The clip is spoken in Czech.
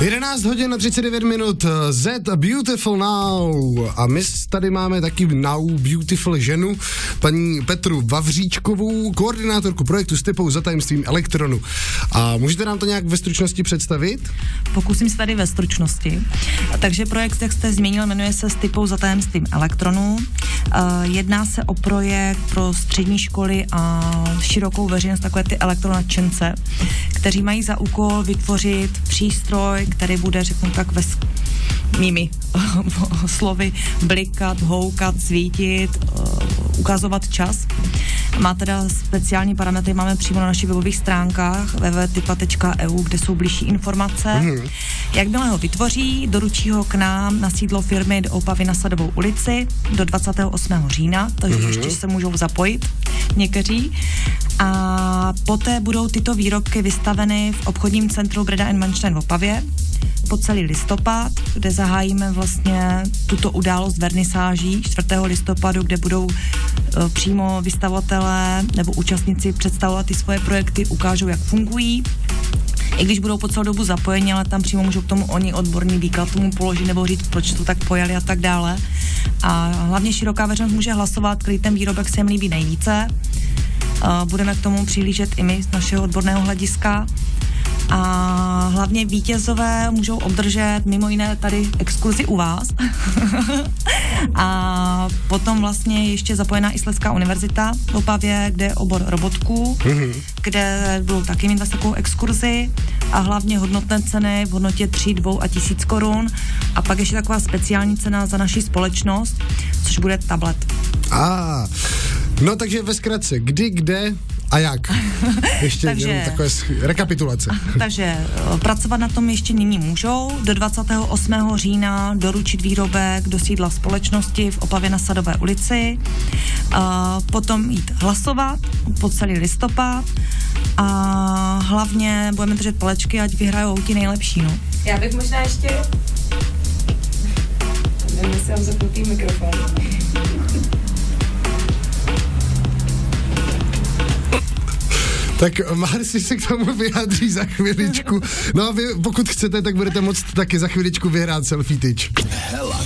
11 hodin a 39 minut, Z Beautiful Now. A my tady máme taky Now Beautiful ženu, paní Petru Vavříčkovou, koordinátorku projektu S typou za tajemstvím elektronu. A můžete nám to nějak ve stručnosti představit? Pokusím se tady ve stručnosti. Takže projekt, jak jste zmínil, jmenuje se S typou za tajemstvím elektronu. Jedná se o projekt pro střední školy a širokou veřejnost, takové ty elektronadšence, kteří mají za úkol vytvořit přístroj, který bude, řeknu tak, mými slovy, blikat, houkat, svítit, ukazovat čas. Má teda speciální parametry, máme přímo na našich webových stránkách www.typa.eu, kde jsou bližší informace. Jakmile ho vytvoří, doručí ho k nám na sídlo firmy do Opavy na Sadovou ulici do 28. října, takže ještě se můžou zapojit někteří. A poté budou tyto výrobky vystaveny v obchodním centru Breda & Manstein v Opavě po celý listopad, kde zahájíme vlastně tuto událost vernisáží 4. listopadu, kde budou přímo vystavovatelé nebo účastníci představovat ty svoje projekty, ukážou, jak fungují. I když budou po celou dobu zapojeni, ale tam přímo můžou k tomu oni odborný výklad tomu položit nebo říct, proč to tak pojali a tak dále. A hlavně široká veřejnost může hlasovat, který ten výrobek se jim líbí nejvíce. Budeme k tomu přihlížet i my z našeho odborného hlediska. A hlavně vítězové můžou obdržet mimo jiné tady exkurzi u vás. A potom vlastně ještě zapojená i Slezská univerzita v Opavě, kde je obor robotků, kde budou taky mít vlastně takovou exkurzi a hlavně hodnotné ceny v hodnotě 3, 2 a 1000 korun. A pak ještě taková speciální cena za naši společnost, což bude tablet. No takže ve zkratce, kdy, kde a jak? Ještě takže, takové rekapitulace. Takže pracovat na tom ještě nyní můžou. Do 28. října doručit výrobek do sídla společnosti v Opavě na Sadové ulici. Potom jít hlasovat po celý listopad a hlavně budeme držet palečky, ať vyhrajou ti nejlepší. No. Já bych možná ještě... Nevím, jestli mám zapnutý mikrofon. Tak Marci se k tomu vyjádří za chviličku. No a vy, pokud chcete, tak budete moct taky za chviličku vyhrát selfie tyč. Hela.